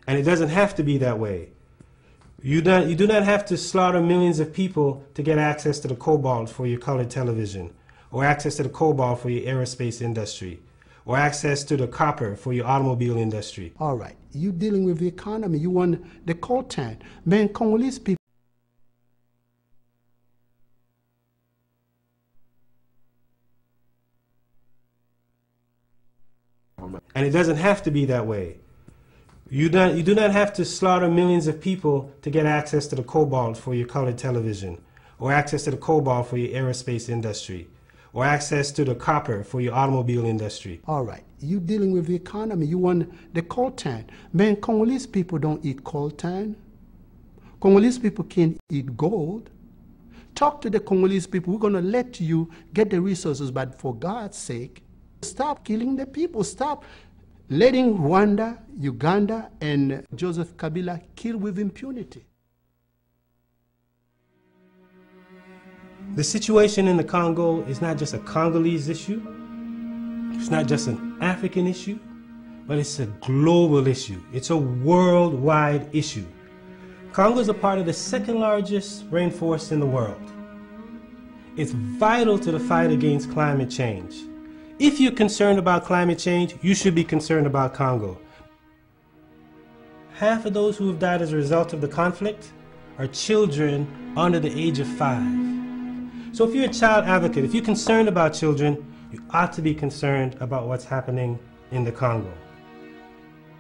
And it doesn't have to be that way. You do not have to slaughter millions of people to get access to the cobalt for your colored television, or access to the cobalt for your aerospace industry, or access to the copper for your automobile industry. All right, you dealing with the economy, you want the coltan. Man, Congolese people. And it doesn't have to be that way. You do not have to slaughter millions of people to get access to the cobalt for your colored television, or access to the cobalt for your aerospace industry, or access to the copper for your automobile industry. All right, you dealing with the economy, you want the coltan. Man, Congolese people don't eat coltan. Congolese people can't eat gold. Talk to the Congolese people. We're going to let you get the resources, but for God's sake, stop killing the people. Stop letting Rwanda, Uganda, and Joseph Kabila kill with impunity. The situation in the Congo is not just a Congolese issue. It's not just an African issue, but it's a global issue. It's a worldwide issue. Congo is a part of the second largest rainforest in the world. It's vital to the fight against climate change. If you're concerned about climate change, you should be concerned about Congo. Half of those who have died as a result of the conflict are children under the age of 5. So if you're a child advocate, if you're concerned about children, you ought to be concerned about what's happening in the Congo.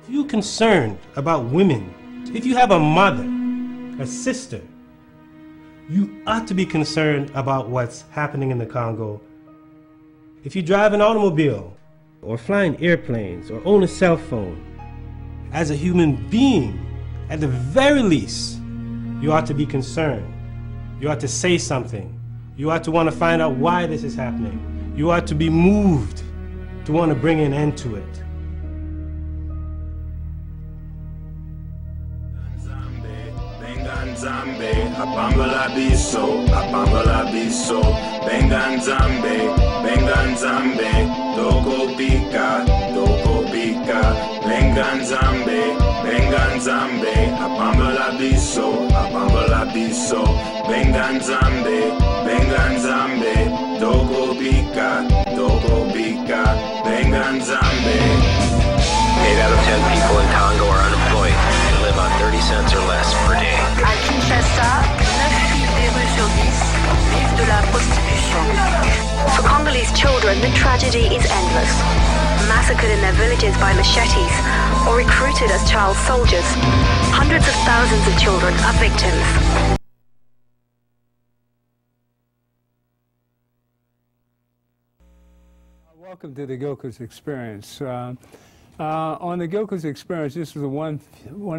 If you're concerned about women, if you have a mother, a sister, you ought to be concerned about what's happening in the Congo. If you drive an automobile, or fly in airplanes, or own a cell phone, as a human being, at the very least, you ought to be concerned. You ought to say something. You ought to want to find out why this is happening. You ought to be moved to want to bring an end to it. Nzambe, apambala biso, benga nzambe, doko bika, benga nzambe, apambala biso, benga nzambe, doko bika, benga nzambe. 8 out of 10 people in Congo are unemployed and live on 30 cents or less per day. À Kinshasa, 9 filles des rues sur 10 vivent de la prostitution. For Congolese children, the tragedy is endless. Massacred in their villages by machetes or recruited as child soldiers, hundreds of thousands of children are victims. Welcome to the Gilchrist Experience. On the Gilchrist Experience, this is one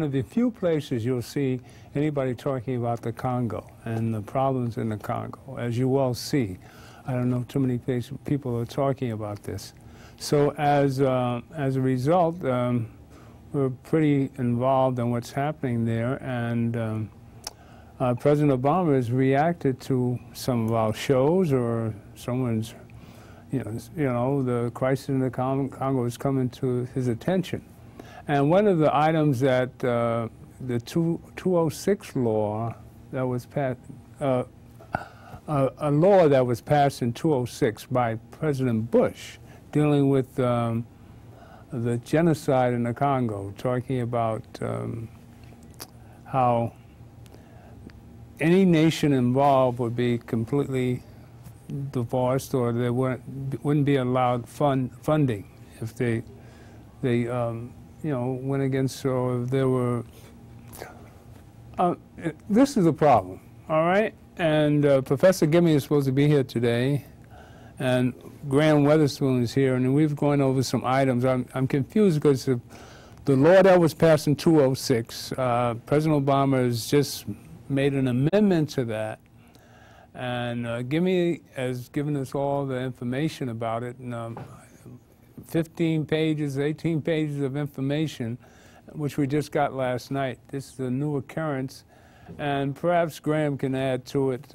of the few places you'll see anybody talking about the Congo and the problems in the Congo. As you well see, I don't know too many people are talking about this. So as a result, we're pretty involved in what's happening there, and President Obama has reacted to some of our shows, or someone's the crisis in the Congo is coming to his attention. And one of the items that the 206 law that was passed, a law that was passed in 206 by President Bush, dealing with the genocide in the Congo, talking about how any nation involved would be completely divorced, or they wouldn't be allowed funding if they went against, or if there were. This is a problem, all right? And Professor Ngemi is supposed to be here today, and Graham Weatherspoon is here, and we've gone over some items. I'm confused because the law that was passed in 206, President Obama has just made an amendment to that. And Ngemi has given us all the information about it, and 15 pages, 18 pages of information, which we just got last night. This is a new occurrence, And perhaps Graham can add to it.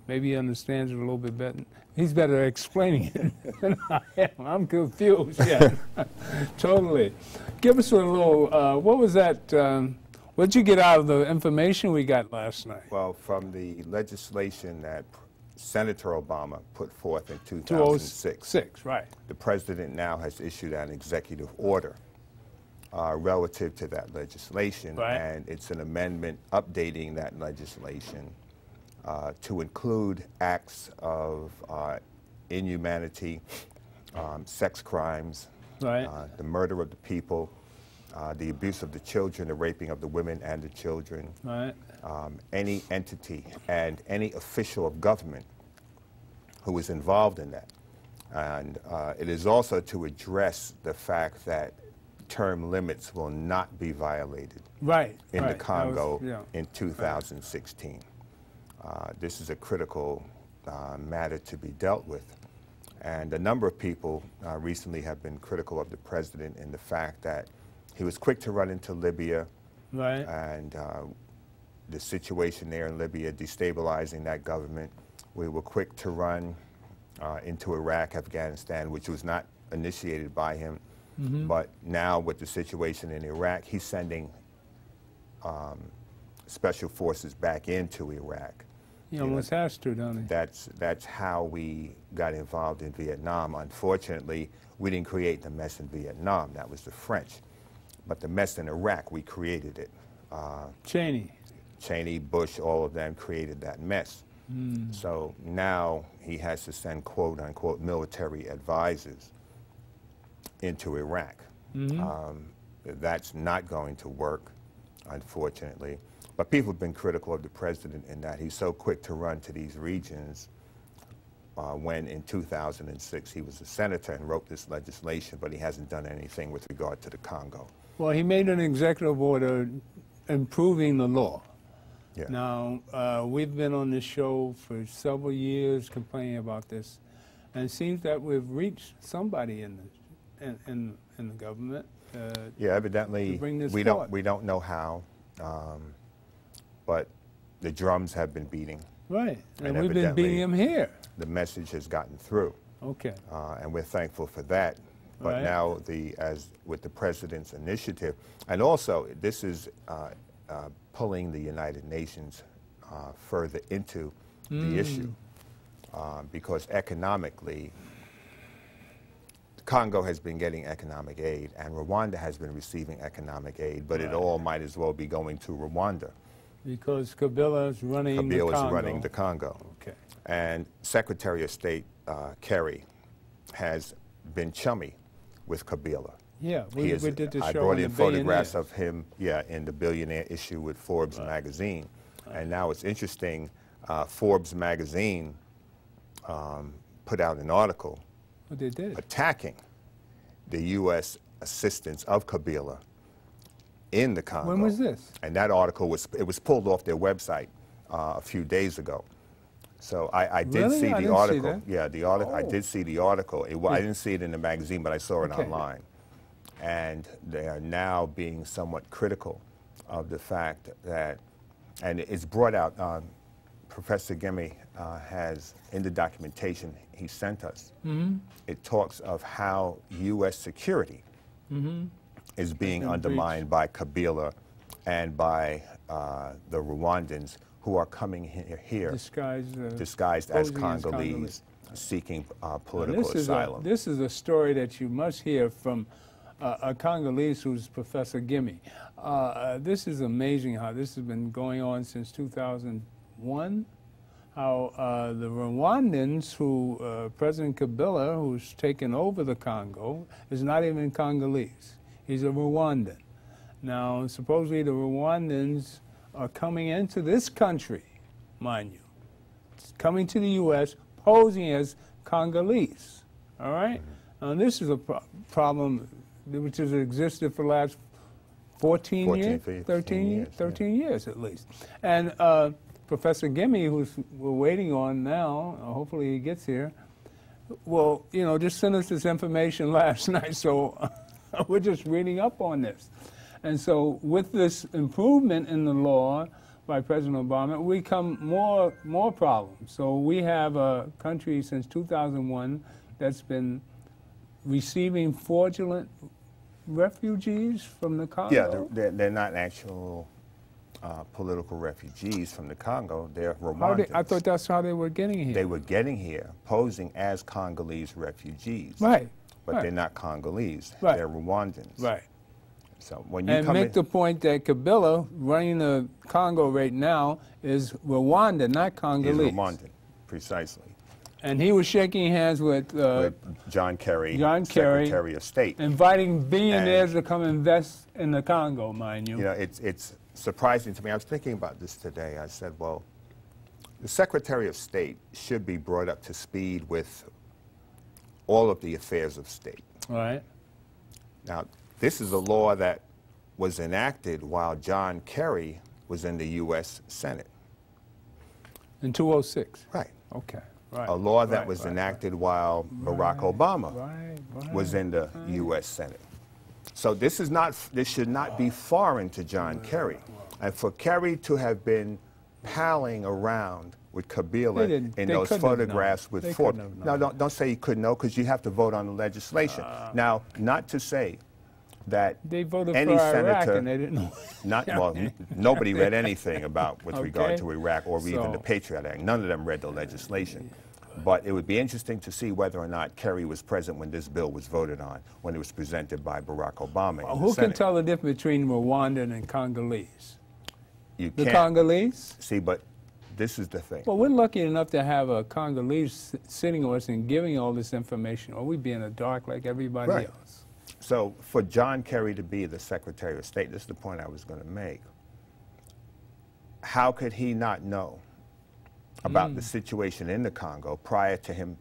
Maybe he understands it a little bit better. He's better at explaining it than I am. I'm confused, yeah. Totally. Give us a little, what was that, what did you get out of the information we got last night? Well, from the legislation that Senator Obama put forth in 2006, right. The president now has issued an executive order relative to that legislation, right. And it's an amendment updating that legislation to include acts of inhumanity, sex crimes, right. The murder of the people, the abuse of the children, the raping of the women and the children, right. Any entity and any official of government who is involved in that. And it is also to address the fact that term limits will not be violated in the Congo in 2016. This is a critical matter to be dealt with. And a number of people recently have been critical of the president in the fact that he was quick to run into Libya, right. And the situation there in Libya destabilizing that government. We were quick to run into Iraq, Afghanistan, which was not initiated by him. Mm-hmm. But now with the situation in Iraq, he's sending special forces back into Iraq. He almost has to, don't he? That's how we got involved in Vietnam. Unfortunately, we didn't create the mess in Vietnam. That was the French. But the mess in Iraq, we created it. Cheney, Bush, all of them created that mess. Mm. So now he has to send quote-unquote military advisors into Iraq. Mm-hmm. That's not going to work, unfortunately. But people have been critical of the president in that he's so quick to run to these regions when in 2006 he was a senator and wrote this legislation, but he hasn't done anything with regard to the Congo. Well, he made an executive order improving the law. Yeah. Now, we've been on this show for several years complaining about this, and it seems that we've reached somebody in the government. Yeah, evidently we don't know how, but the drums have been beating. Right, and we've been beating them here. The message has gotten through. Okay. And we're thankful for that. But right. now, as with the president's initiative, and also this is pulling the United Nations further into the issue, because economically, Congo has been getting economic aid, and Rwanda has been receiving economic aid, but it all might as well be going to Rwanda. Because Kabila is running the Congo. Kabila is running the Congo. Okay. And Secretary of State Kerry has been chummy with Kabila. Yeah, we did the show. I brought in photographs of him, in the Billionaire issue with Forbes magazine. And now it's interesting, Forbes magazine put out an article attacking the U.S. assistance of Kabila in the Congo. When was this? And that article was pulled off their website a few days ago. So I did see the article. Yeah, the article. I did see the article. I didn't see it in the magazine, but I saw it online. And they are now being somewhat critical of the fact that, and it's brought out, Professor Ngemi has, in the documentation he sent us, it talks of how U.S. security is being undermined by Kabila and by the Rwandans who are coming here disguised as Congolese, seeking political asylum. This is a story that you must hear from a Congolese who's Professor Ngemi. This is amazing how this has been going on since 2001, how the Rwandans, who President Kabila, who's taken over the Congo, is not even Congolese. He's a Rwandan. Now, supposedly the Rwandans are coming into this country, mind you, coming to the U.S., posing as Congolese, all right? Now, this is a problem which has existed for the last 13 years at least. And Professor Ngemi, who we're waiting on now, hopefully he gets here, well, just sent us this information last night, so we're just reading up on this. And so with this improvement in the law, by President Obama, we come more problems. So we have a country since 2001 that's been receiving fraudulent refugees from the Congo. Yeah, they're not actual political refugees from the Congo. They're Rwandans. I thought that's how they were getting here. They were getting here, posing as Congolese refugees. Right. But they're not Congolese. Right. They're Rwandans. Right. So when you and come make the point that Kabila, running the Congo right now, is Rwanda, not Congolese. He's Rwandan, precisely. And he was shaking hands with John Kerry, Secretary of State, inviting billionaires to come invest in the Congo, mind you. You know, it's surprising to me. I was thinking about this today. I said, well, the Secretary of State should be brought up to speed with all of the affairs of state. Right. Now, this is a law that was enacted while John Kerry was in the U.S. Senate. In 2006? Right. Okay. Right. A law that was enacted while Barack Obama was in the U.S. Senate. So this should not be foreign to John Kerry. And for Kerry to have been palling around with Kabila in those photographs with Ford. No, don't say he couldn't know, because you have to vote on the legislation. Now, not to say that they voted any for senator, Iraq and they didn't know. well, nobody read anything about with regard to Iraq or even the Patriot Act. None of them read the legislation. But it would be interesting to see whether or not Kerry was present when this bill was voted on, when it was presented by Barack Obama. Well, who can tell the difference between Rwandan and Congolese? You the can't. Congolese? See, but this is the thing. Well, we're lucky enough to have a Congolese sitting with us and giving all this information, or we'd be in the dark like everybody else. So for John Kerry to be the Secretary of State, this is the point I was going to make. How could he not know about the situation in the Congo prior to him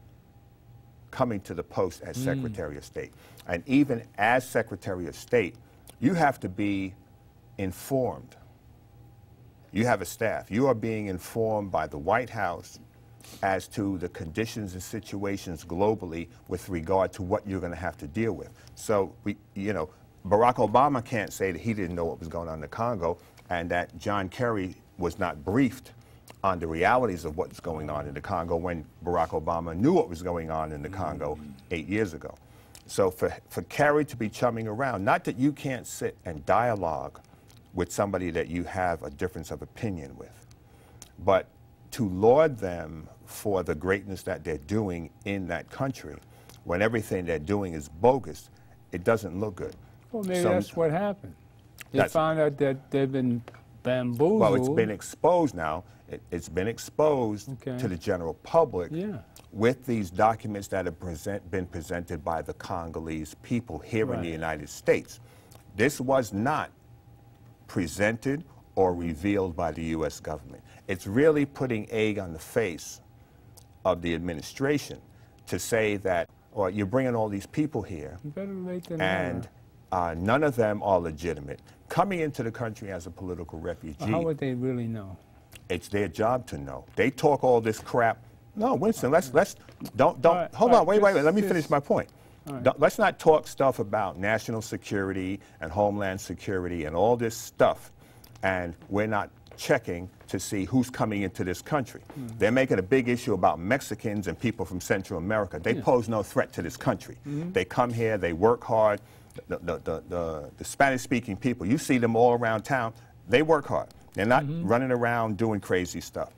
coming to the post as Secretary of State? And even as Secretary of State, you have to be informed. You have a staff. You are being informed by the White House as to the conditions and situations globally with regard to what you're going to have to deal with. So, Barack Obama can't say that he didn't know what was going on in the Congo and that John Kerry was not briefed on the realities of what's going on in the Congo when Barack Obama knew what was going on in the Congo 8 years ago. So for Kerry to be chumming around, not that you can't sit and dialogue with somebody that you have a difference of opinion with, but to laud them for the greatness that they're doing in that country when everything they're doing is bogus, it doesn't look good. Well, maybe that's what happened. They found out that they've been bamboozled. Well, it's been exposed now. It's been exposed to the general public with these documents that have been presented by the Congolese people here in the United States. This was not presented or revealed by the U.S. government. It's really putting egg on the face of the administration to say that, or you're bringing all these people here, and none of them are legitimate. Coming into the country as a political refugee. How would they really know? It's their job to know. They talk all this crap. No, Winston, don't, hold on, wait, let me finish my point. Let's not talk stuff about national security and homeland security and all this stuff, and we're not checking to see who's coming into this country. They're making a big issue about Mexicans and people from Central America. They pose no threat to this country. They come here, they work hard. The Spanish-speaking people, you see them all around town, they work hard. They're not running around doing crazy stuff.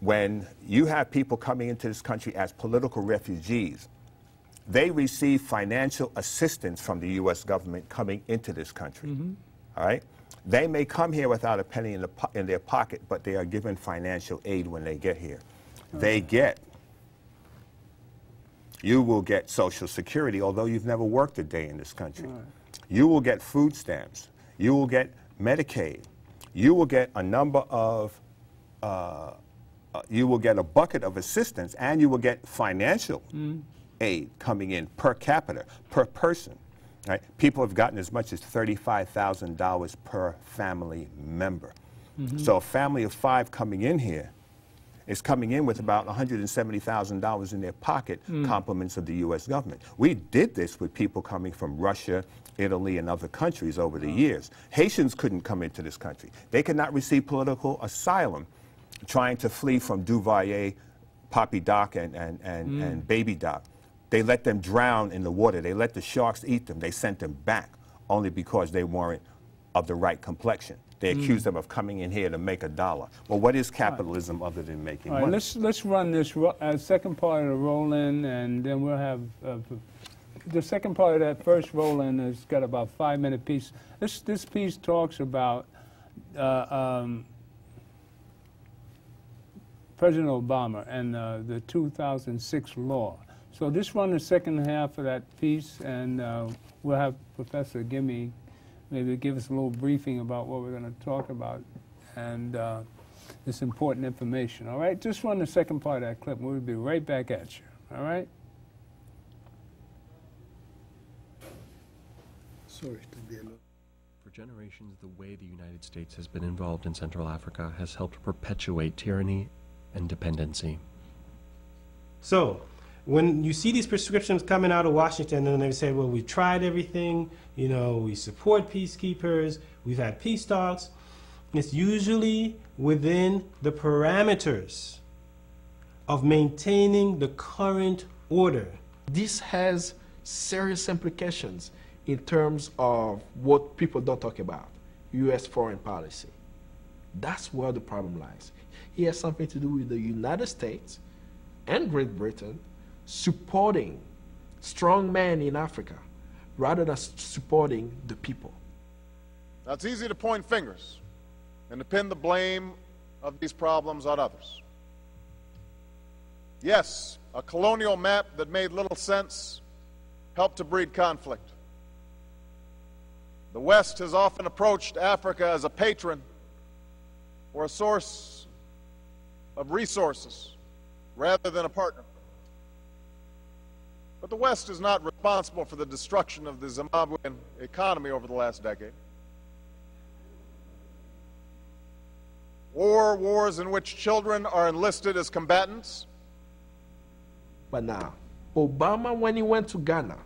When you have people coming into this country as political refugees, they receive financial assistance from the U.S. government coming into this country. All right? They may come here without a penny in their pocket, but they are given financial aid when they get here. You will get Social Security, although you've never worked a day in this country. You will get food stamps. You will get Medicaid. You will get a number of, you will get a bucket of assistance, and you will get financial aid coming in per capita, per person. Right? People have gotten as much as $35,000 per family member. So a family of 5 coming in here is coming in with about $170,000 in their pocket, compliments of the U.S. government. We did this with people coming from Russia, Italy, and other countries over the years. Haitians couldn't come into this country. They could not receive political asylum trying to flee from Duvalier, Poppy Doc, and Baby Doc. They let them drown in the water. They let the sharks eat them. They sent them back only because they weren't of the right complexion. They accused them of coming in here to make $1. Well, what is capitalism other than making money? Let's run this second part of the roll-in, and then we'll have the second part of that first roll-in has got about a 5-minute piece. This piece talks about President Obama and the 2006 law. So just run the second half of that piece, and we'll have Professor Ngemi maybe give us a little briefing about what we're going to talk about and this important information. All right, just run the second part of that clip. We'll be right back at you. All right. Sorry to be alone. For generations, the way the United States has been involved in Central Africa has helped perpetuate tyranny and dependency. So, when you see these prescriptions coming out of Washington and they say, well, we tried everything, you know, we support peacekeepers, we've had peace talks, it's usually within the parameters of maintaining the current order. This has serious implications in terms of what people don't talk about, U.S. foreign policy. That's where the problem lies. It has something to do with the United States and Great Britain supporting strong men in Africa rather than supporting the people. Now, it's easy to point fingers and to pin the blame of these problems on others. Yes, a colonial map that made little sense helped to breed conflict. The West has often approached Africa as a patron or a source of resources rather than a partner. But the West is not responsible for the destruction of the Zimbabwean economy over the last decade. Wars in which children are enlisted as combatants. But now, Obama, when he went to Ghana,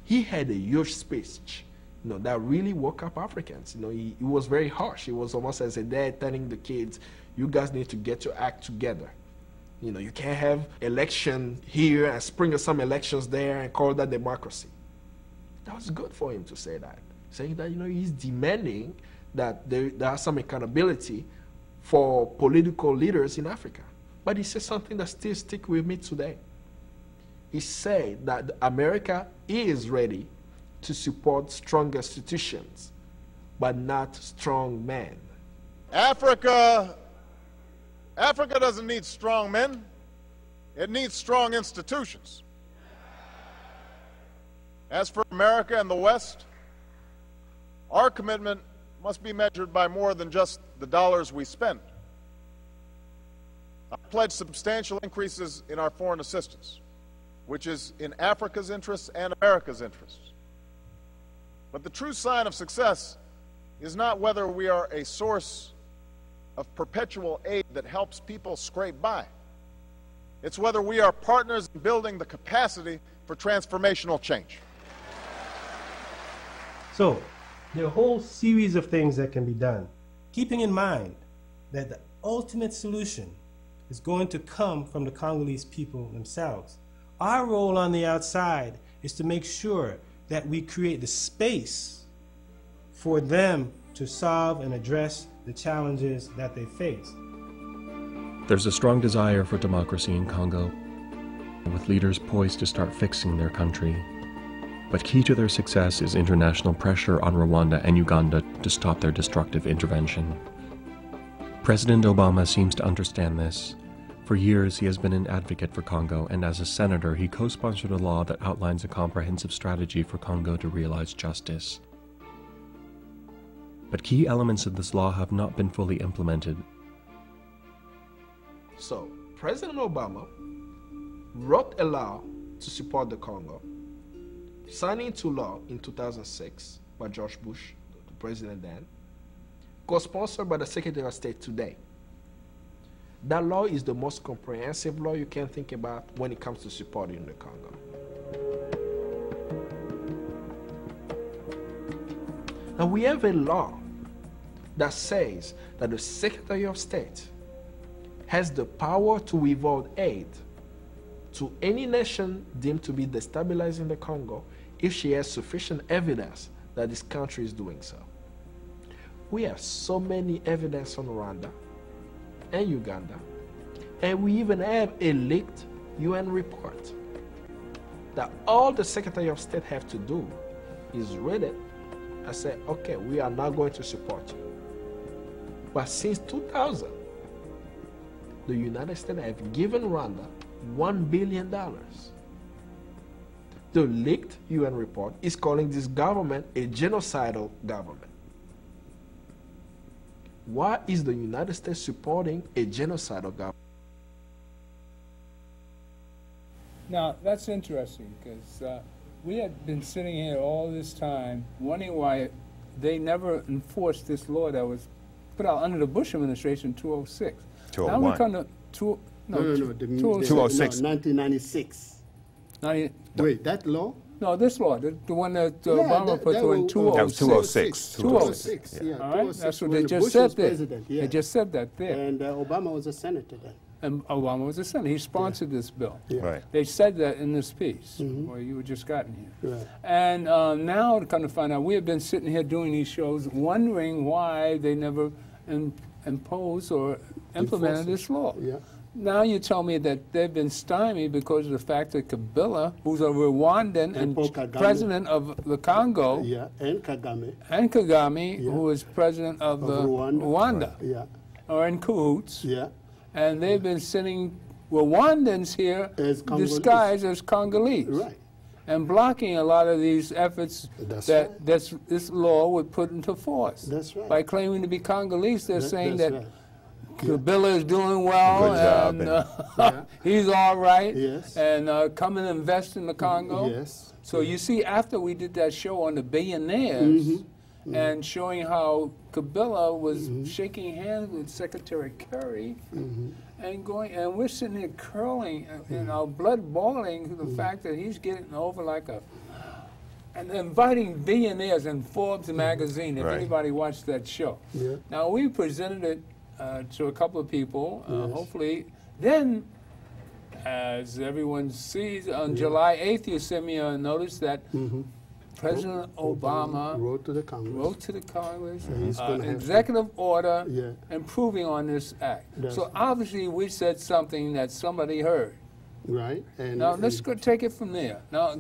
he had a huge speech, you know, that really woke up Africans. You know, he was very harsh. He was almost as a dad telling the kids, you guys need to get your act together. You know, you can't have election here and sprinkle some elections there and call that democracy. That was good for him to say that, saying that, you know, he's demanding that there are some accountability for political leaders in Africa. But he said something that still sticks with me today. He said that America is ready to support strong institutions, but not strong men. Africa doesn't need strong men. It needs strong institutions. As for America and the West, our commitment must be measured by more than just the dollars we spend. I pledge substantial increases in our foreign assistance, which is in Africa's interests and America's interests. But the true sign of success is not whether we are a source of perpetual aid that helps people scrape by. It's whether we are partners in building the capacity for transformational change. So, there are a whole series of things that can be done, keeping in mind that the ultimate solution is going to come from the Congolese people themselves. Our role on the outside is to make sure that we create the space for them to solve and address the challenges that they face. There's a strong desire for democracy in Congo, with leaders poised to start fixing their country. But key to their success is international pressure on Rwanda and Uganda to stop their destructive intervention. President Obama seems to understand this. For years, he has been an advocate for Congo, and as a senator, he co-sponsored a law that outlines a comprehensive strategy for Congo to realize justice. But key elements of this law have not been fully implemented. So, President Obama wrote a law to support the Congo, signed into law in 2006 by George Bush, the president then, co-sponsored by the Secretary of State today. That law is the most comprehensive law you can think about when it comes to supporting the Congo. Now we have a law that says that the Secretary of State has the power to withhold aid to any nation deemed to be destabilizing the Congo if she has sufficient evidence that this country is doing so. We have so many evidence on Rwanda and Uganda, and we even have a leaked UN report that all the Secretary of State have to do is read it and say, okay, we are now going to support you. But since 2000, the United States have given Rwanda $1 billion. The leaked UN report is calling this government a genocidal government. Why is the United States supporting a genocidal government? Now, that's interesting, because we had been sitting here all this time wondering why they never enforced this law that was put out under the Bush administration in 2006. 201. Now we come to 206. 1996. Wait, that law? No, this law, the one that Obama put through in 2006. That was 206. 206, yeah. All right, that's what they just said there. Yeah. They just said that there. And Obama was a senator then. And Obama was a senator. He sponsored this bill. Yeah. Right. They said that in this piece, where you had just gotten here. Right. And now, to come to find out, we have been sitting here doing these shows wondering why they never imposed or implemented this law. Yeah. Now you tell me that they've been stymied because of the fact that Kabila, who's a Rwandan and president of the Congo, and Kagame, who is president of Rwanda, are in cahoots, and they've been sending Rwandans here disguised as Congolese, and blocking a lot of these efforts that this law would put into force. By claiming to be Congolese, they're saying that Kabila is doing well, and he's all right, and come and invest in the Congo. So you see, after we did that show on the billionaires, and showing how Kabila was shaking hands with Secretary Kerry, and we're sitting here curling, and our blood boiling to the fact that he's getting over like and inviting billionaires in Forbes magazine, if anybody watched that show. Now, we presented it to a couple of people, hopefully. Then, as everyone sees, on July 8th, you sent me a notice that President Obama wrote to the Congress, an executive order improving on this act. So obviously we said something that somebody heard. Right. And now let's go take it from there. Now,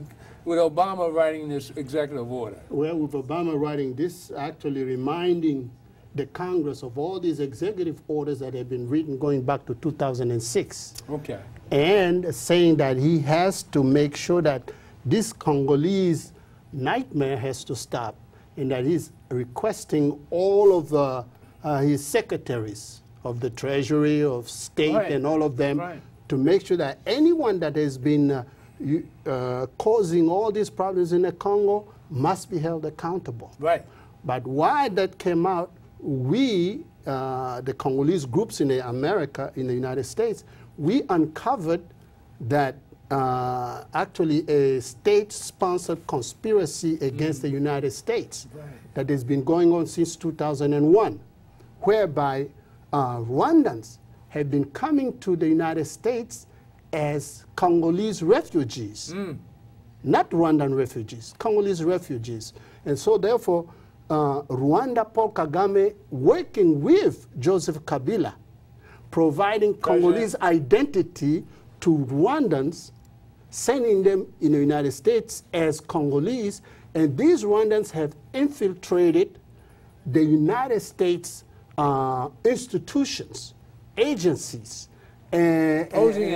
with Obama writing this executive order. Well, with Obama writing this, actually reminding the Congress of all these executive orders that have been written going back to 2006. Okay. And saying that he has to make sure that this Congolese nightmare has to stop, and that he's requesting all of the, his secretaries of the Treasury, of State, and all of them to make sure that anyone that has been causing all these problems in the Congo must be held accountable. Right. But why that came out, we, the Congolese groups in America, in the United States, we uncovered that actually a state-sponsored conspiracy against the United States that has been going on since 2001, whereby Rwandans have been coming to the United States as Congolese refugees, not Rwandan refugees, Congolese refugees. And so therefore, Rwanda, Paul Kagame, working with Joseph Kabila, providing Congolese identity to Rwandans, sending them in the United States as Congolese, and these Rwandans have infiltrated the United States institutions, agencies, posing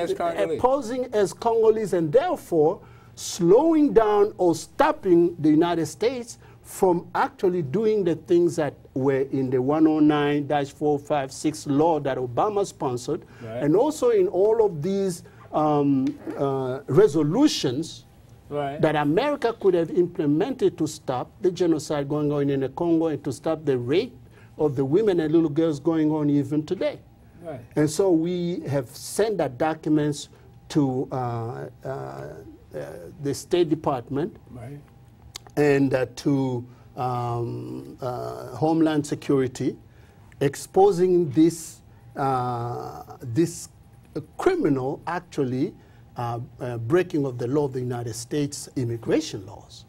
as Congolese, and therefore slowing down or stopping the United States from actually doing the things that were in the 109-456 law that Obama sponsored, and also in all of these resolutions that America could have implemented to stop the genocide going on in the Congo and to stop the rape of the women and little girls going on even today. Right. And so we have sent that documents to the State Department, right, and to Homeland Security, exposing this this criminal actually breaking of the law of the United States immigration laws.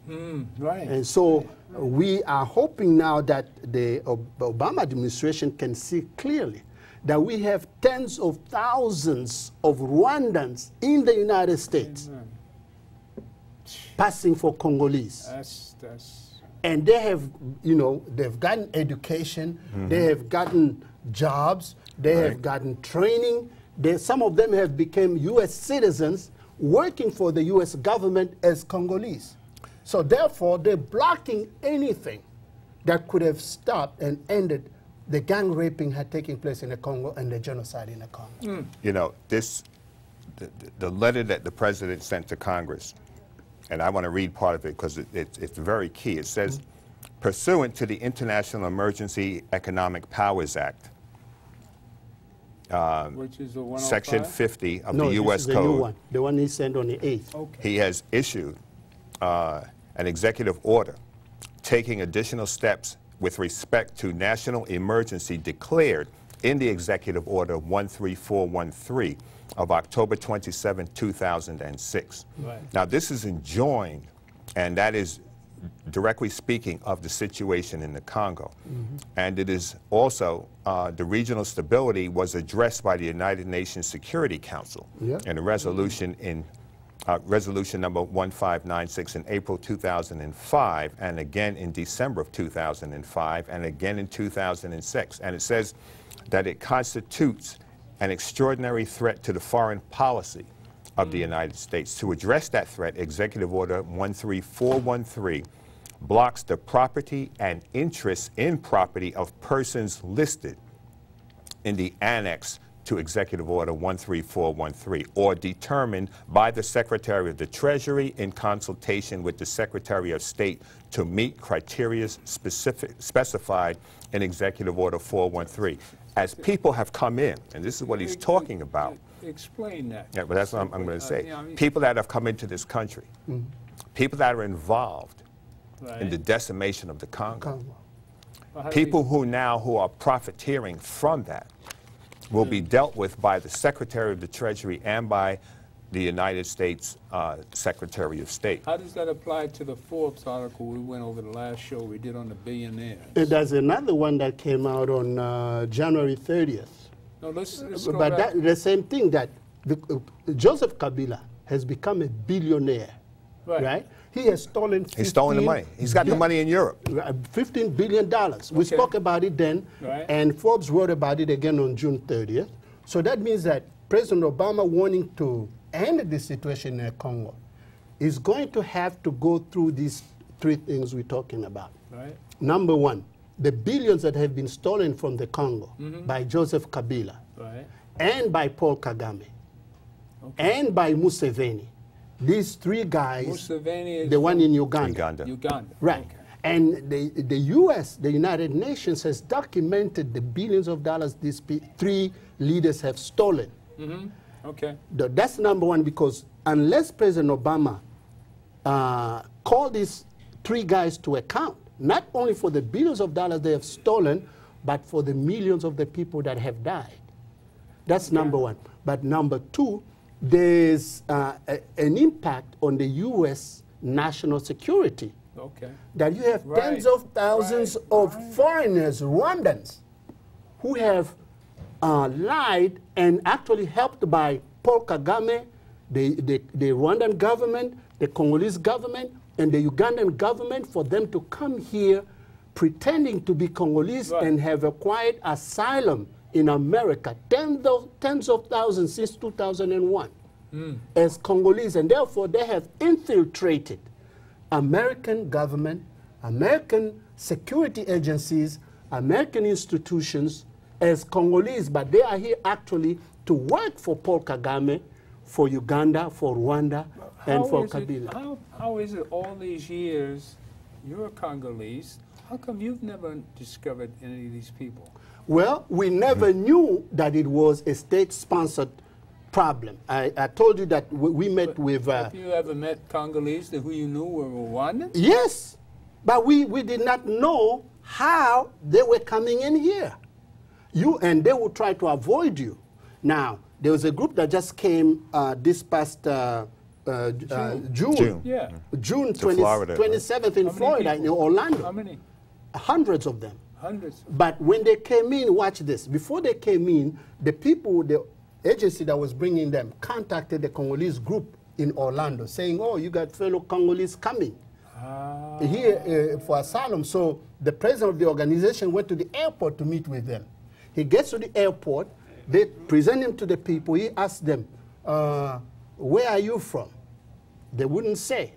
Right. And so we are hoping now that the Obama administration can see clearly that we have tens of thousands of Rwandans in the United States passing for Congolese. And they have, you know, they've gotten education, they have gotten jobs, they have gotten training. Some of them have become U.S. citizens working for the U.S. government as Congolese. So therefore, they're blocking anything that could have stopped and ended the gang raping had taken place in the Congo and the genocide in the Congo. You know, the letter that the president sent to Congress, and I want to read part of it because it's very key. It says, pursuant to the International Emergency Economic Powers Act, which is the Section 50 of no, the U.S. this is Code. The new one, the one he sent on the 8th. Okay. He has issued an executive order taking additional steps with respect to national emergency declared in the Executive Order 13413 of October 27, 2006. Right. Now, this is enjoined, and that is directly speaking of the situation in the Congo. And it is also, the regional stability was addressed by the United Nations Security Council in a resolution in resolution number 1596 in April 2005, and again in December of 2005, and again in 2006. And it says that it constitutes an extraordinary threat to the foreign policy of the United States. To address that threat, Executive Order 13413 blocks the property and interests in property of persons listed in the annex to Executive Order 13413, or determined by the Secretary of the Treasury in consultation with the Secretary of State to meet criteria specified in Executive Order 413. As people have come in, and this is what he's talking about. Explain that. Yeah, but that's what I'm going to say. People that have come into this country, people that are involved in the decimation of the Congo, people who are profiteering from that, will be dealt with by the Secretary of the Treasury and by the United States Secretary of State. How does that apply to the Forbes article we went over the last show we did on the billionaires? There's another one that came out on January 30th. No, let's go but back. the same thing, that Joseph Kabila has become a billionaire, right? He has stolen He's stolen the money. He's got the money in Europe. $15 billion. We spoke about it then, and Forbes wrote about it again on June 30th. So that means that President Obama wanting to end the situation in Congo is going to have to go through these three things we're talking about. Right. Number one, the billions that have been stolen from the Congo by Joseph Kabila and by Paul Kagame and by Museveni. These three guys, Museveni is the one in Uganda. Uganda. Right. Okay. And the U.S., the United Nations, has documented the billions of dollars these three leaders have stolen. Okay. That's number one, because unless President Obama called these three guys to account, not only for the billions of dollars they have stolen, but for the millions of the people that have died. That's number one. But number two, there's an impact on the U.S. national security. Okay. That you have tens of thousands of foreigners, Rwandans, who have lied and actually helped by Paul Kagame, the Rwandan government, the Congolese government, and the Ugandan government for them to come here pretending to be Congolese and have acquired asylum in America, tens of thousands since 2001 as Congolese, and therefore they have infiltrated American government, American security agencies, American institutions as Congolese, but they are here actually to work for Paul Kagame, for Uganda, for Rwanda, and for Kabila. How is it all these years, you're a Congolese, how come you've never discovered any of these people? Well, we never knew that it was a state-sponsored problem. I told you that we met with... Have you ever met Congolese who you knew were Rwandans? Yes, but we did not know how they were coming in here. And they would try to avoid you. Now, there was a group that just came this past June. Yeah. June 27th in Florida, in Orlando. How many? Hundreds of them. Hundreds. But when they came in, watch this. Before they came in, the people, the agency that was bringing them, contacted the Congolese group in Orlando, saying, "Oh, you got fellow Congolese coming here for asylum." So the president of the organization went to the airport to meet with them. He gets to the airport. They present him to the people. He asked them, "Where are you from?" They wouldn't say.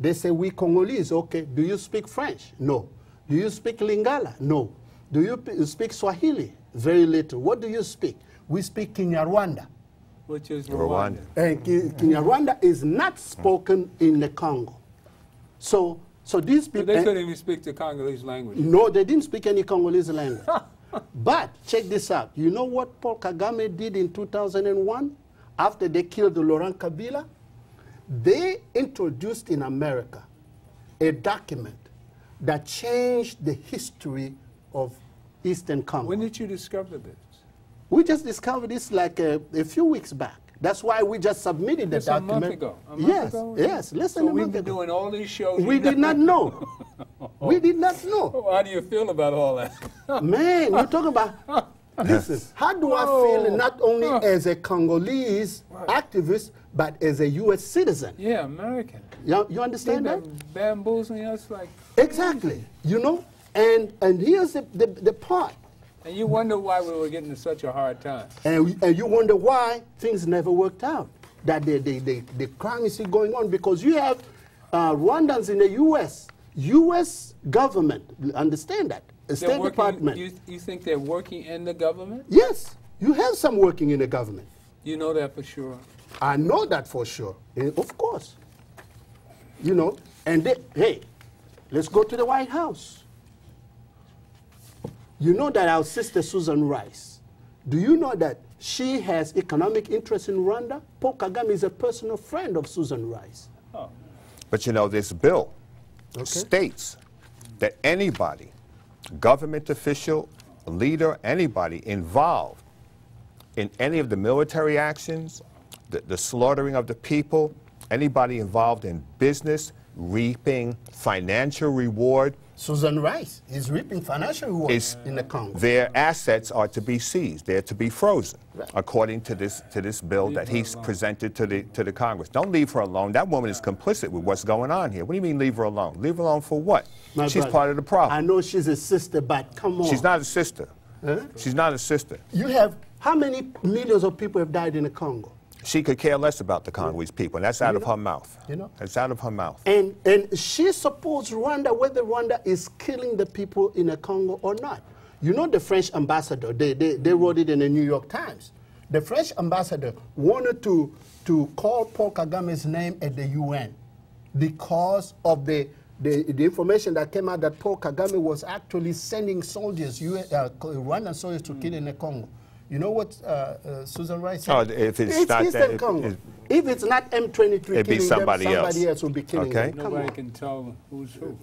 They say, "We Congolese." Okay. Do you speak French? No. Do you speak Lingala? No. Do you speak Swahili? Very little. What do you speak? We speak Kinyarwanda. Which is Rwanda. And Kinyarwanda is not spoken in the Congo. So these people... But they couldn't even speak the Congolese language. No, they didn't speak any Congolese language. But check this out. You know what Paul Kagame did in 2001 after they killed Laurent Kabila? They introduced in America a document that changed the history of Eastern Congo. When did you discover this? We just discovered this like a few weeks back. That's why we just submitted the document. A month ago. Yes, less than a month ago. So we've been doing all these shows. We did not know. We did not know. Well, how do you feel about all that? Man, you're talking about... Listen, how do I feel not only as a Congolese activist, but as a U.S. citizen? Yeah, American. You understand that? Bamboozling us like... Exactly. You know, and here's the part. And you wonder why we were getting such a hard time. And you wonder why things never worked out. That the crime is still going on because you have Rwandans in the U.S. U.S. government, understand that. The State Department. You think they're working in the government? Yes. You have some working in the government. You know that for sure? I know that for sure. Of course. You know, and hey, let's go to the White House. You know that our sister Susan Rice, do you know that she has economic interest in Rwanda? Paul Kagame is a personal friend of Susan Rice. Oh. But you know, this bill states that anybody, government official, leader, anybody involved in any of the military actions, the slaughtering of the people, anybody involved in business, reaping financial reward. Susan Rice is reaping financial rewards in the Congo. Their assets are to be seized. They're to be frozen, according to this bill that he's presented to the Congress. Don't leave her alone. That woman is complicit with what's going on here. What do you mean leave her alone? Leave her alone for what? She's part of the problem. I know she's a sister, but come on. She's not a sister. Huh? She's not a sister. You have, how many millions of people have died in the Congo? She could care less about the Congolese people, and that's out of her mouth. You know? That's out of her mouth. And she supports Rwanda, whether Rwanda is killing the people in the Congo or not. You know the French ambassador, they wrote it in the New York Times. The French ambassador wanted to call Paul Kagame's name at the UN because of the information that came out that Paul Kagame was actually sending soldiers, Rwandan soldiers, to kill in the Congo. You know what Susan Rice said? Oh, if it's not Eastern Congo. If it's not M23 it'd be somebody them, somebody else will be killing them. Nobody can tell who's who.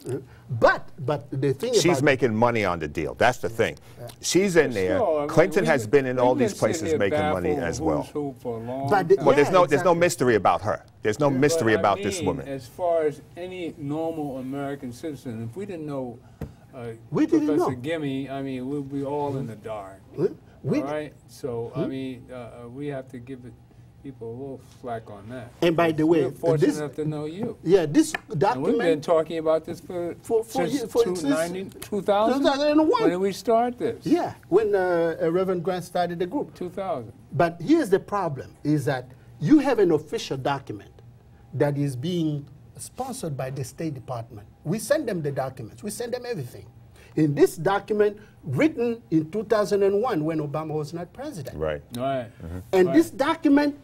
But the thing she's making money on the deal. That's the thing. She's in there. Sure. Clinton has been in all these places making money as well. Well, there's no mystery about her. There's no mystery about this woman. As far as any normal American citizen, if we didn't know Professor Ngemi, I mean, we'd be all in the dark. All right? So, I mean, we have to give people a little slack on that. And by the way, we're fortunate enough to know you. Yeah, this document... And we've been talking about this since 2000? When did we start this? Yeah, when Reverend Grant started the group. 2000. But here's the problem, is that you have an official document that is being sponsored by the State Department. We send them the documents. We send them everything. In this document, written in 2001 when Obama was not president. Right. And this document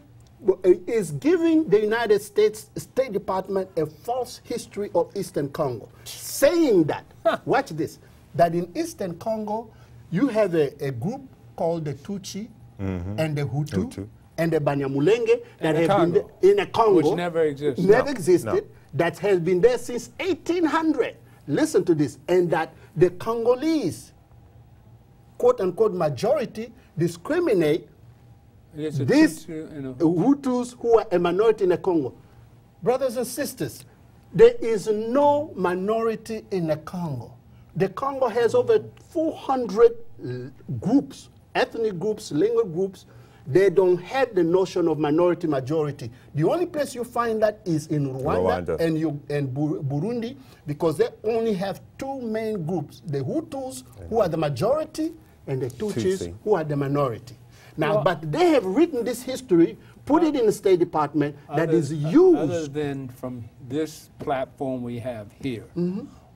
is giving the United States State Department a false history of Eastern Congo, saying that, watch this, that in Eastern Congo, you have a group called the Tutsi and the Hutu and the Banyamulenge that have been there in a Congo. Which never existed. Never existed. That has been there since 1800. Listen to this. And that the Congolese, quote-unquote, majority discriminate these Hutus who are a minority in the Congo. Brothers and sisters, there is no minority in the Congo. The Congo has over 400 groups, ethnic groups, lingual groups. They don't have the notion of minority majority. The only place you find that is in Rwanda. And Burundi, because they only have two main groups, the Hutus, who are the majority, and the Tutsis, who are the minority. Now, but they have written this history, put it in the State Department, that is used. Other than from this platform we have here,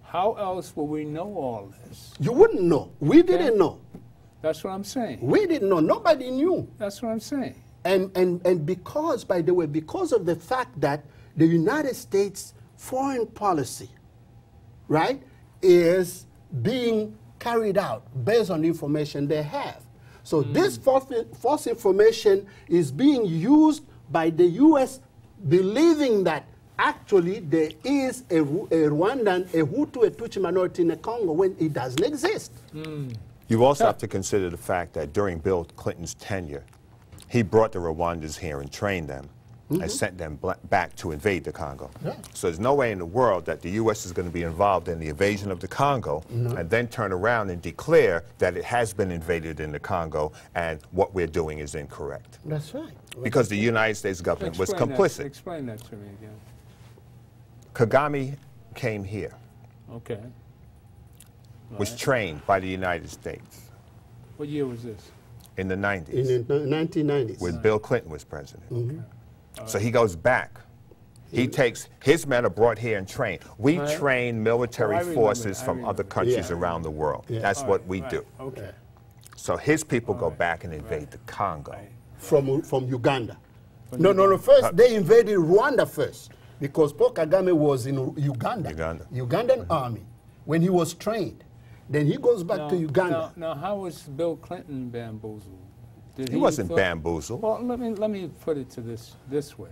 how else will we know all this? You wouldn't know. We didn't know. That's what I'm saying. We didn't know. Nobody knew. That's what I'm saying. And because, by the way, because of the fact that the United States foreign policy, right, is being carried out based on the information they have. So this false information is being used by the U.S. believing that actually there is a Rwandan, a Hutu, a Tutsi minority in the Congo when it doesn't exist. You also have to consider the fact that during Bill Clinton's tenure, he brought the Rwandans here and trained them and sent them back to invade the Congo. So there's no way in the world that the U.S. is going to be involved in the invasion of the Congo and then turn around and declare that it has been invaded in the Congo and what we're doing is incorrect. That's right. Because the United States government was complicit. Explain that to me again. Kagame came here. Okay. Was trained by the United States. What year was this? In the 90s. In the 1990s. When Bill Clinton was president. So he goes back. He takes, his men are brought here and trained. We train military forces from other countries around the world. That's what we do. Okay. So his people go back and invade the Congo. From Uganda. No, first they invaded Rwanda first. Because Paul Kagame was in Uganda. Ugandan army. When he was trained. Then he goes back to Uganda. Now, how was Bill Clinton bamboozled? He wasn't bamboozled. Well, let me put it to this way.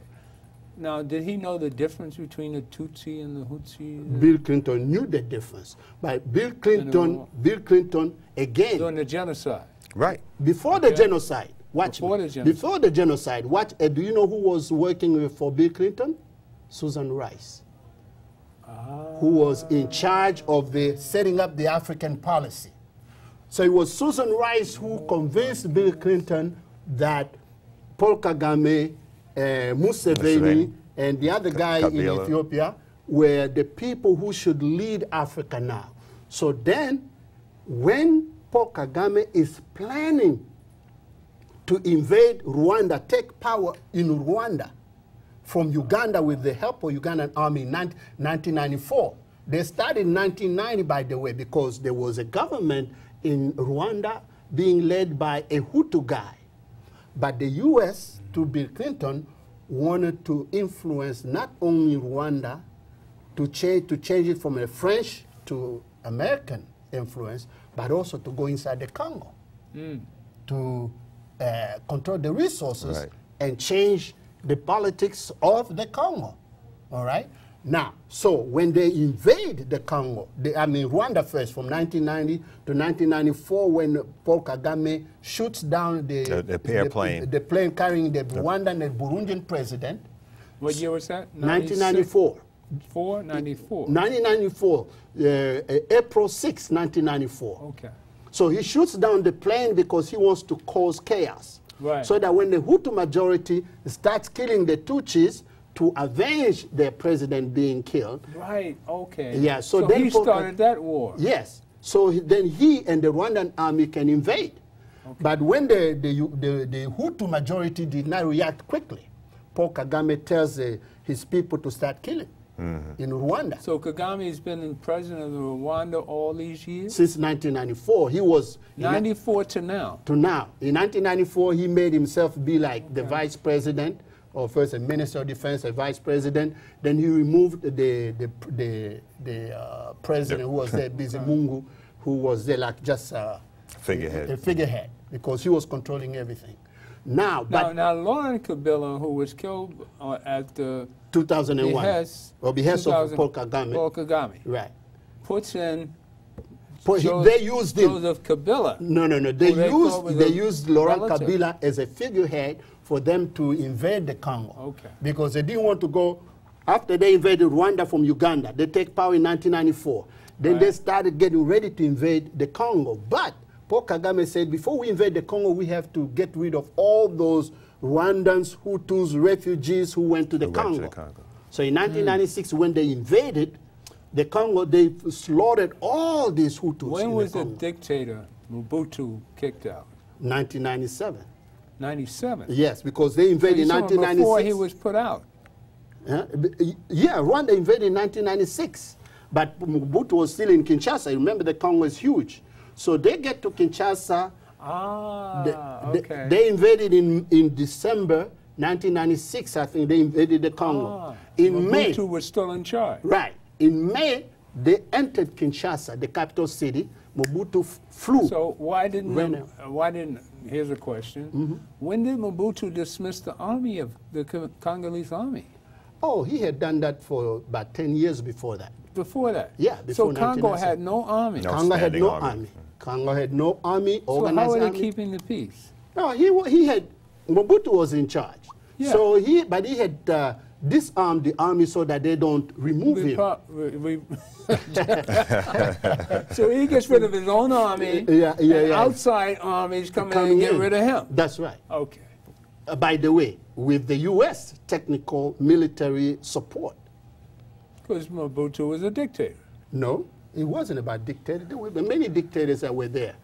Now, did he know the difference between the Tutsi and the Hutsi? Bill Clinton knew the difference. But Bill Clinton again. During the genocide. Right. Before the genocide. Before the genocide. Do you know who was working for Bill Clinton? Susan Rice. Who was in charge of setting up the African policy. So it was Susan Rice who convinced Bill Clinton that Paul Kagame, Museveni, and the other guy in Ethiopia were the people who should lead Africa now. So then, when Paul Kagame is planning to invade Rwanda, take power in Rwanda, from Uganda with the help of Ugandan army in 1994. They started in 1990, by the way, because there was a government in Rwanda being led by a Hutu guy. But the U.S., to Bill Clinton, wanted to influence not only Rwanda, to change it from a French to American influence, but also to go inside the Congo, to control the resources and change the politics of the Congo, all right? Now, so when they invade the Congo, Rwanda first, from 1990 to 1994, when Paul Kagame shoots down the plane carrying the Rwandan and Burundian president. What year was that? 1994. 1994, April 6, 1994. Okay. So he shoots down the plane because he wants to cause chaos. Right. So that when the Hutu majority starts killing the Tutsis to avenge their president being killed. Right, okay. Yeah, so then he started that war. Yes. So then he and the Rwandan army can invade. Okay. But when the Hutu majority did not react quickly, Paul Kagame tells his people to start killing in Rwanda. So Kagame has been president of Rwanda all these years? Since 1994. He was... 94 to now? To now. In 1994, he made himself be like the vice president, or first a minister of defense, a vice president. Then he removed the president who was there, Bizimungu, who was there like just Figurehead. A figurehead, because he was controlling everything. Now, Laurent Kabila, who was killed at the 2001, behest of Paul Kagame. Paul Kagame. Right. Puts in they used him. Joseph Kabila. No. They used Laurent Kabila as a figurehead for them to invade the Congo. Okay. Because they didn't want to go, after they invaded Rwanda from Uganda, they take power in 1994. Then they started getting ready to invade the Congo. But Paul Kagame said, before we invade the Congo, we have to get rid of all those Rwandans, Hutus, refugees who went to the Congo. So in 1996, when they invaded the Congo, they slaughtered all these Hutus. When was the dictator Mobutu kicked out? 1997. 97? Yes, because they invaded in 1996. Before he was put out. Yeah, Rwanda invaded in 1996. But Mobutu was still in Kinshasa. Remember, the Congo is huge. So they get to Kinshasa. Okay. They invaded in December 1996, I think. They invaded the Congo. In May. Mobutu was still in charge. Right. In May, they entered Kinshasa, the capital city. Mobutu flew. So why didn't, here's a question. When did Mobutu dismiss the army of the Congolese army? Oh, he had done that for about 10 years before that. Before that? Yeah, before So Congo had no army? Congo had no army. Congo had no army, organized So how army. were they keeping the peace? No, he had, Mobutu was in charge. Yeah. So he had disarmed the army so that they don't remove him. So he gets rid of his own army, and outside armies come in and get rid of him. That's right. Okay. By the way, with the U.S. technical military support. Because Mobutu was a dictator. No, it wasn't about dictator. There were many dictators that were there.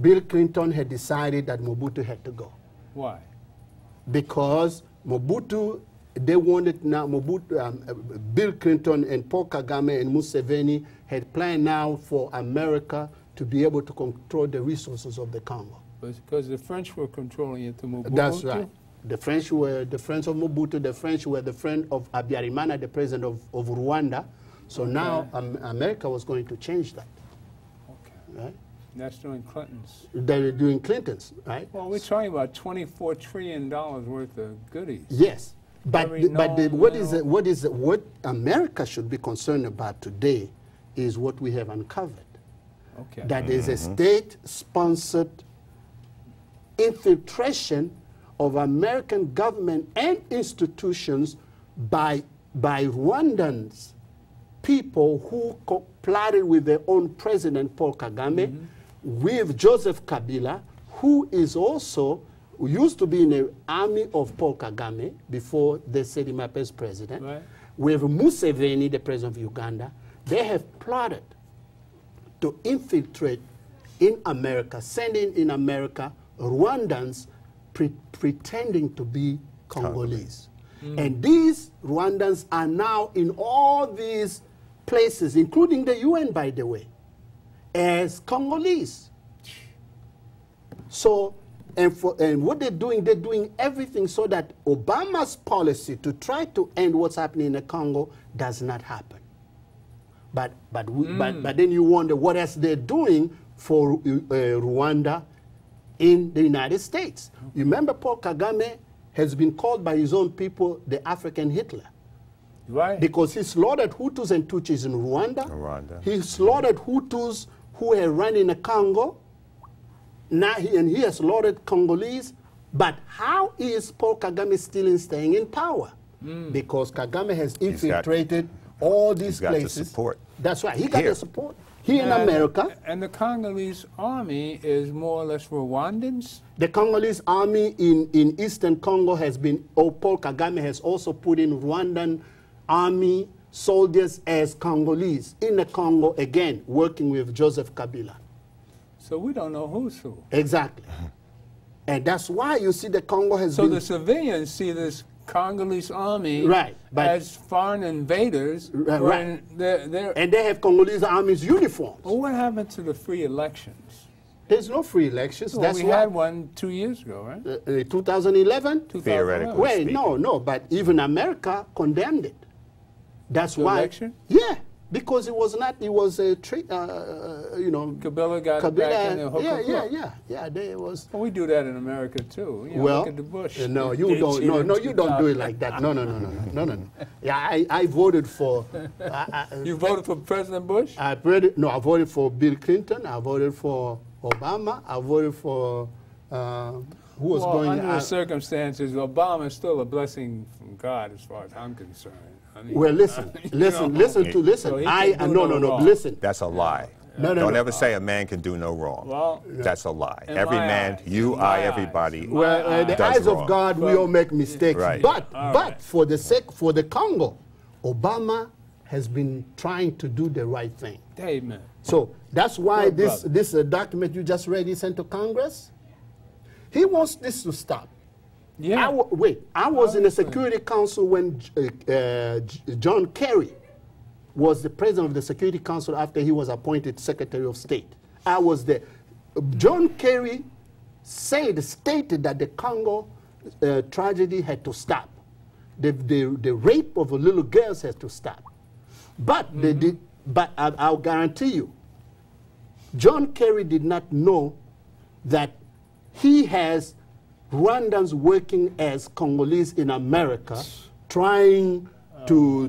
Bill Clinton had decided that Mobutu had to go. Why? Because Mobutu, they wanted now, Bill Clinton and Paul Kagame and Museveni had planned now for America to be able to control the resources of the Congo. Because the French were controlling it to Mobutu? That's right. The French were the friends of Mobutu. The French were the friend of Habyarimana, the president of Rwanda. So now America was going to change that. Okay. Right? That's during Clinton's. They're doing Clinton's, right? Well, we're talking about $24 trillion worth of goodies. Yes. But what America should be concerned about today is what we have uncovered. Okay. That is a state-sponsored infiltration of American government and institutions by Rwandans, people who plotted with their own president, Paul Kagame, with Joseph Kabila, who is also, who used to be in the army of Paul Kagame before they set him up as president, with Museveni, the president of Uganda. They have plotted to infiltrate in America, sending in America Rwandans pretending to be Congolese. And these Rwandans are now in all these places, including the UN, by the way, as Congolese. So, and what they're doing everything so that Obama's policy to try to end what's happening in the Congo does not happen. But then you wonder what else they're doing for Rwanda in the United States. You remember Paul Kagame has been called by his own people the African Hitler. Right. Because he slaughtered Hutus and Tutsis in Rwanda. He slaughtered Hutus who were running the Congo. Now he has slaughtered Congolese. But how is Paul Kagame still staying in power? Because Kagame has infiltrated all these places. The support. That's right. He got the support. Here in America. And the Congolese army is more or less Rwandans? The Congolese army in eastern Congo has been, Paul Kagame has also put in Rwandan army soldiers as Congolese in the Congo, again, working with Joseph Kabila. So we don't know who's who. Exactly. And that's why you see the Congo has been... So the civilians see this Congolese army as foreign invaders. And they have Congolese army's uniforms. Well, what happened to the free elections? There's no free elections. Well, we had one 2 years ago, right? 2011? Theoretically Wait, no, but even America condemned it. That's why. Election? Yeah. Because it was not, it was a, you know. Kabila got back in the hooker. Yeah, there was. Well, we do that in America too. You know, well, look at the Bush. No, you don't. No, you don't do it like that. No. Yeah, I voted for. You voted for President Bush? I voted for Bill Clinton. I voted for Obama. I voted for who was going. Under the circumstances, Obama is still a blessing from God, as far as I'm concerned. I mean, well, listen. So listen. That's a lie. Don't ever say a man can do no wrong. Well, that's a lie. Every man, everybody. Well, the eyes of God, we all make mistakes. Right. But for the Congo, Obama has been trying to do the right thing. Amen. So that's why this document you just read is sent to Congress. He wants this to stop. Yeah. I was in the Security Council when John Kerry was the president of the Security Council after he was appointed Secretary of State. I was there. John Kerry stated that the Congo tragedy had to stop. The rape of little girls has to stop. But I'll guarantee you, John Kerry did not know that he has Rwandans working as Congolese in America, trying to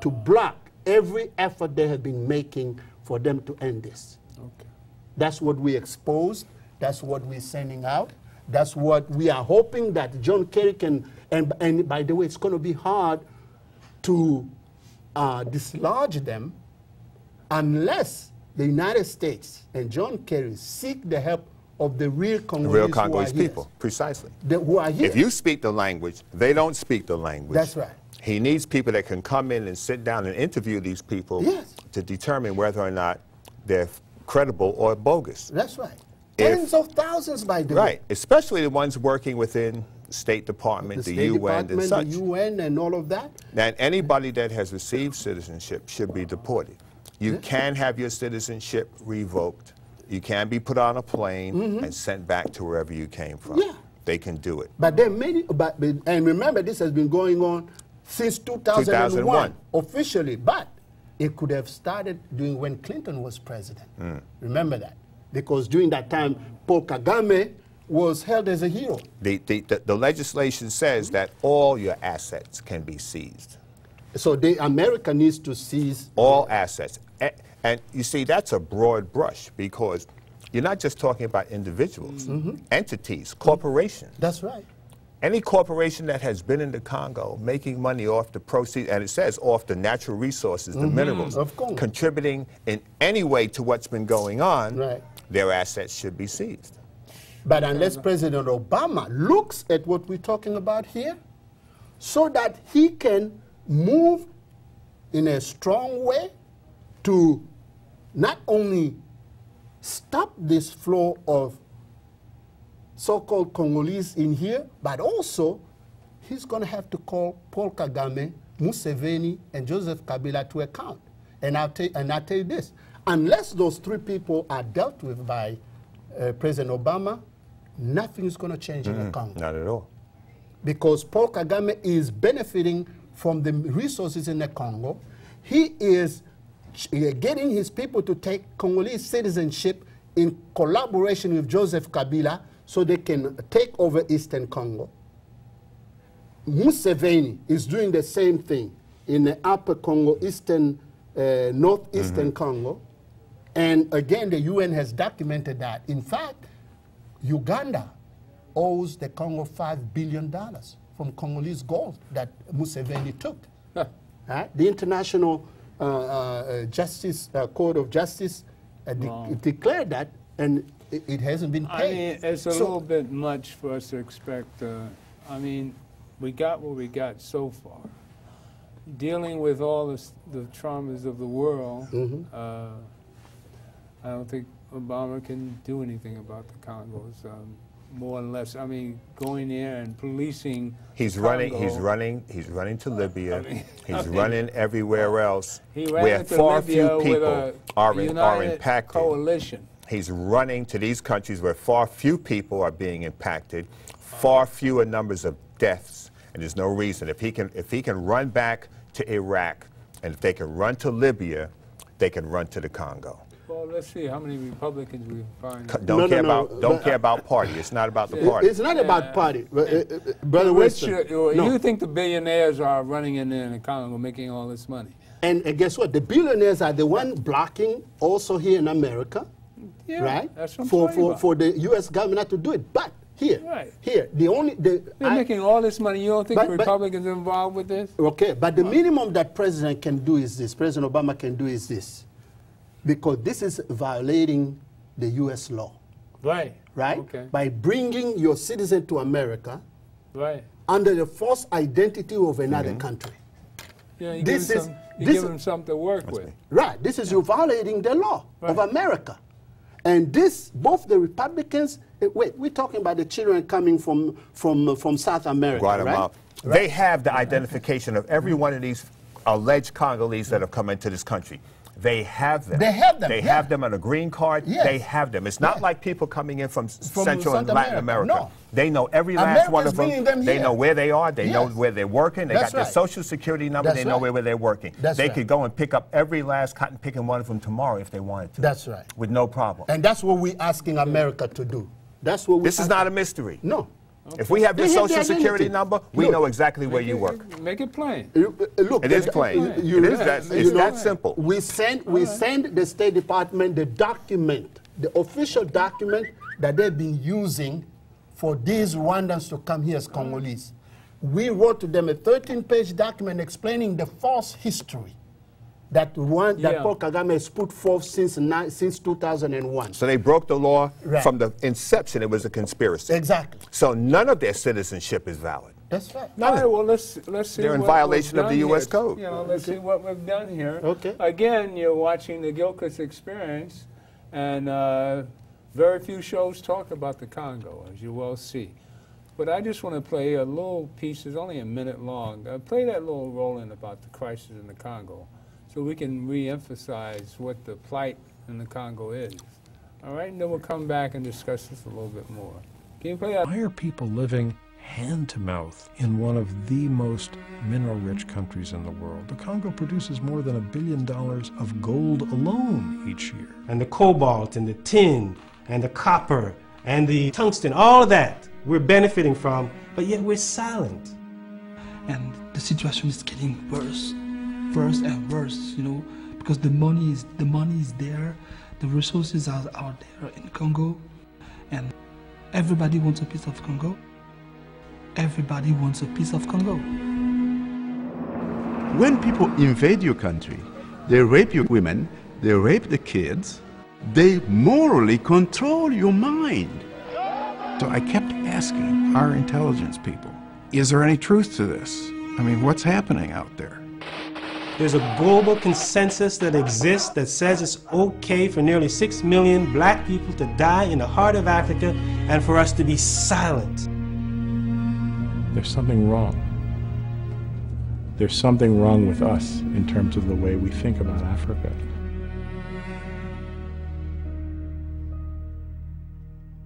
block every effort they have been making for them to end this. Okay. That's what we exposed. That's what we're sending out. That's what we are hoping that John Kerry can, and by the way, it's going to be hard to dislodge them unless the United States and John Kerry seek the help of the real Congolese people, precisely. Who are here. If you speak the language, they don't speak the language. That's right. He needs people that can come in and sit down and interview these people to determine whether or not they're credible or bogus. That's right. Tens of thousands, by the way. Right, especially the ones working within the State Department, the UN, and such. The UN and all of that. And anybody that has received citizenship should be deported. You can have your citizenship revoked. You can be put on a plane and sent back to wherever you came from. Yeah. They can do it. But there are many, and remember, this has been going on since 2001. Officially, but it could have started during when Clinton was president. Remember that. Because during that time, Paul Kagame was held as a hero. The legislation says that all your assets can be seized. So America needs to seize all assets. And you see, that's a broad brush because you're not just talking about individuals, entities, corporations. That's right. Any corporation that has been in the Congo making money off the proceeds, and it says off the natural resources, the minerals, contributing in any way to what's been going on, their assets should be seized. But unless President Obama looks at what we're talking about here, so that he can move in a strong way to not only stop this flow of so-called Congolese in here, but also he's going to have to call Paul Kagame, Museveni, and Joseph Kabila to account. And I'll tell you this, unless those three people are dealt with by President Obama, nothing is going to change in the Congo. Not at all. Because Paul Kagame is benefiting from the resources in the Congo. He is getting his people to take Congolese citizenship in collaboration with Joseph Kabila so they can take over Eastern Congo. Museveni is doing the same thing in the Upper Congo, northeastern Congo. And again, the UN has documented that. In fact, Uganda owes the Congo $5 billion from Congolese gold that Museveni took. The International Court of Justice declared that, and it hasn't been paid. I mean, it's a little bit much for us to expect. I mean, we got what we got so far. Dealing with all the traumas of the world, I don't think Obama can do anything about the Congos. More or less, I mean, going there and policing. He's running to Libya. He's running everywhere else where far few people are impacted. Coalition. He's running to these countries where far few people are being impacted, far fewer numbers of deaths, and there's no reason. If he can run back to Iraq, and if they can run to Libya, they can run to the Congo. Well, let's see how many Republicans we find. Don't care about party. It's not about the party. It's not about party, Brother Winston. You think the billionaires are running in there in the Congo making all this money? And guess what? The billionaires are the one blocking also here in America, right? That's what I'm for the U.S. government not to do it. But here, they're making all this money. You don't think the Republicans are involved with this? Okay, but the minimum that President can do is this. President Obama can do is this. Because this is violating the U.S. law. Right. Right? Okay. By bringing your citizen to America under the false identity of another country. Yeah, you give them something to work with. Right. This is you violating the law of America. And this, both the Republicans, wait, we're talking about the children coming from South America, Guatemala. Right? They have the identification of every one of these alleged Congolese that have come into this country. They have them. They have them. They have them on a green card. Yes. They have them. It's not like people coming in from Central and Latin America. No. They know every last one of them. They know where they are. They know Yes. where they're working. They That's got their right. social security number. That's They know right. where they're working. That's They right. could go and pick up every last cotton picking one of them tomorrow if they wanted to. That's right. With no problem. And that's what we're asking America to do. That's what This is not a mystery. No. If we have your They have the social security identity. number, we know exactly where you work. Make it plain. Look, It is plain. It's that simple. We send the State Department the document, the official document that they've been using for these Rwandans to come here as Congolese. We wrote to them a 13-page document explaining the false history that Paul Kagame has put forth since 2001. So they broke the law Right. from the inception. It was a conspiracy. Exactly. So none of their citizenship is valid. That's right. All right, well, let's see. They're in what violation we've of the done U.S. here. Code. You know, let's see what we've done here. Okay. Again, you're watching the Gilchrist Experience, and very few shows talk about the Congo, as you well see. But I just want to play a little piece. It's only a minute long. Play that little roll-in about the crisis in the Congo, so we can re-emphasize what the plight in the Congo is. All right, and then we'll come back and discuss this a little bit more. Can you play that? Why are people living hand to mouth in one of the most mineral-rich countries in the world? The Congo produces more than $1 billion of gold alone each year. And the cobalt and the tin and the copper and the tungsten, all of that we're benefiting from, but yet we're silent. And the situation is getting worse and worse, you know, because the money is there, the resources are out there in Congo, and everybody wants a piece of Congo. Everybody wants a piece of Congo. When people invade your country, they rape your women, they rape the kids, they morally control your mind. So I kept asking our intelligence people, is there any truth to this? I mean, what's happening out there? There's a global consensus that exists that says it's okay for nearly 6 million black people to die in the heart of Africa and for us to be silent. There's something wrong. There's something wrong with us in terms of the way we think about Africa.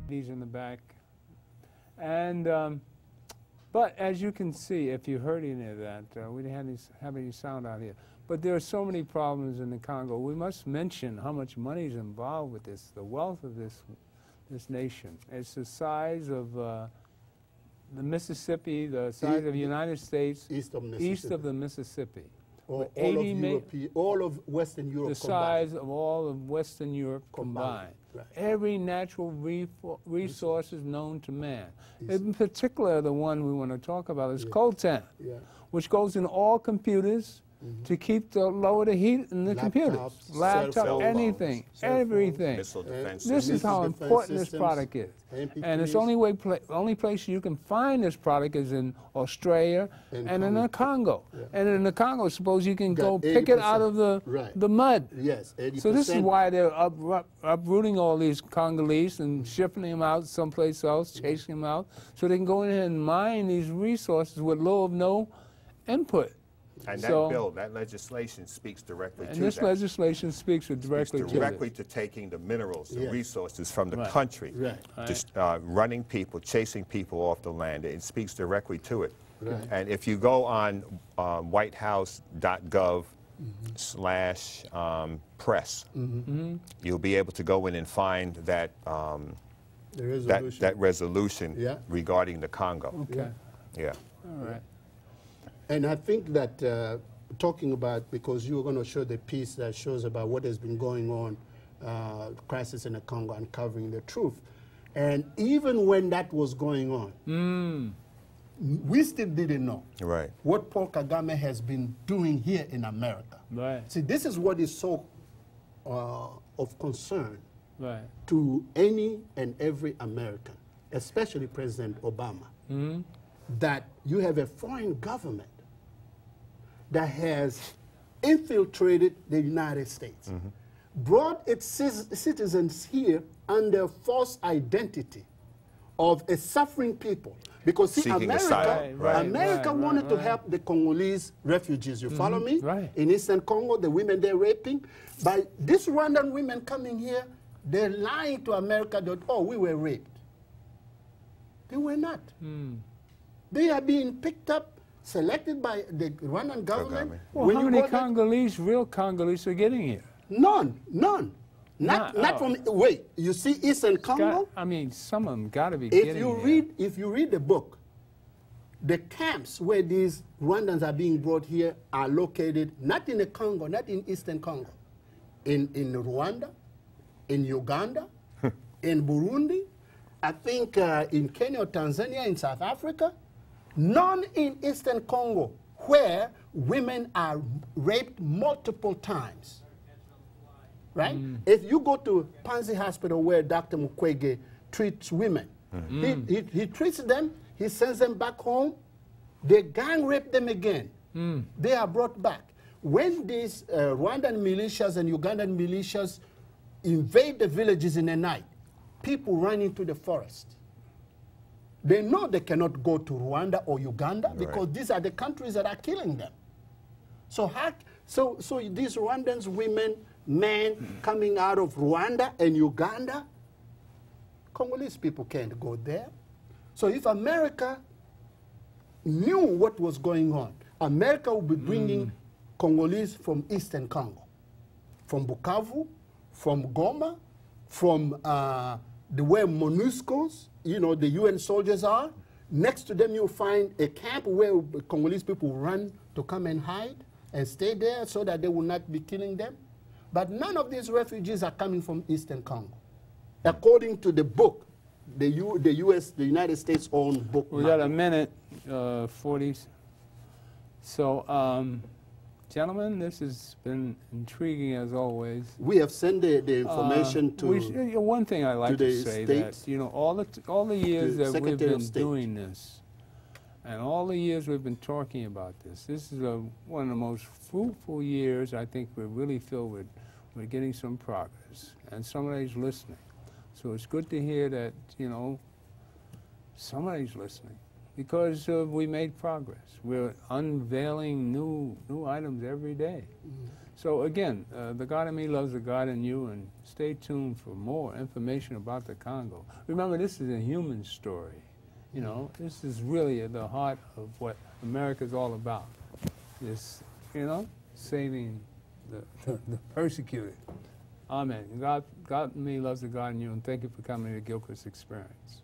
These in the back. And, but as you can see, if you heard any of that, we didn't have any sound out here. But there are so many problems in the Congo. We must mention how much money is involved with this, the wealth of this nation. It's the size of the Mississippi, the size of the United States, east of the Mississippi. All of Western Europe the size of all of Western Europe combined. Right. Every natural resource is known to man. In particular, the one we want to talk about is coltan, which goes in all computers to keep lower the heat in the computers. Laptop, anything, everything. This is how important this product is. And it's only place you can find this product is in Australia and in the Congo. And in the Congo, suppose you can go pick it out of the mud. Yes, 80%. So this is why they're uprooting all these Congolese and shipping them out someplace else, chasing them out, so they can go in and mine these resources with little of no input. And that bill, that legislation speaks directly to that. And this legislation speaks directly to taking the minerals, the resources from the country, just running people, chasing people off the land. It speaks directly to it. And if you go on whitehouse.gov press. You'll be able to go in and find that that resolution regarding the Congo. Okay. Yeah. All right. And I think that talking about, because you were going to show the piece that shows about what has been going on, crisis in the Congo, uncovering the truth. And even when that was going on, we still didn't know what Paul Kagame has been doing here in America. Right. See, this is what is so of concern to any and every American, especially President Obama, that you have a foreign government that has infiltrated the United States, brought its citizens here under false identity of a suffering people. Because see, America wanted to help the Congolese refugees. You follow me? In Eastern Congo, the women they're raping. By these Rwandan women coming here, they're lying to America that, oh, we were raped. They were not. They are being picked up, selected by the Rwandan government. Well, how many Congolese, real Congolese, are getting here? None. Not from, wait, you see Eastern Congo? I mean, some of them got to be getting here. If you read the book, the camps where these Rwandans are being brought here are located not in the Congo, not in Eastern Congo, in Rwanda, in Uganda, in Burundi, I think in Kenya or Tanzania, in South Africa, none in Eastern Congo, where women are raped multiple times. Right? If you go to Panzi Hospital where Dr. Mukwege treats women, he treats them, he sends them back home, they gang rape them again. They are brought back. When these Rwandan militias and Ugandan militias invade the villages in the night, people run into the forest. They know they cannot go to Rwanda or Uganda because these are the countries that are killing them. So these Rwandans, women, men coming out of Rwanda and Uganda, Congolese people can't go there. So if America knew what was going on, America would be bringing Congolese from Eastern Congo, from Bukavu, from Goma, from the where MONUSCOs, you know, the UN soldiers are. Next to them you'll find a camp where Congolese people run to come and hide and stay there so that they will not be killing them. But none of these refugees are coming from Eastern Congo. According to the book, the United States own book. We got a minute, 40. So, gentlemen, this has been intriguing as always. We have sent the information to one thing I like to say that, you know, all the years that we've been doing this, and all the years we've been talking about this, this is one of the most fruitful years. I think we really feel we're getting some progress, and somebody's listening. So it's good to hear that, you know, somebody's listening, because we made progress. We're unveiling new items every day. So again, the God in me loves the God in you, and stay tuned for more information about the Congo. Remember, this is a human story. You know, this is really at the heart of what America's all about. This, you know, saving the persecuted. Amen. God in me loves the God in you, and thank you for coming to the Gilchrist Experience.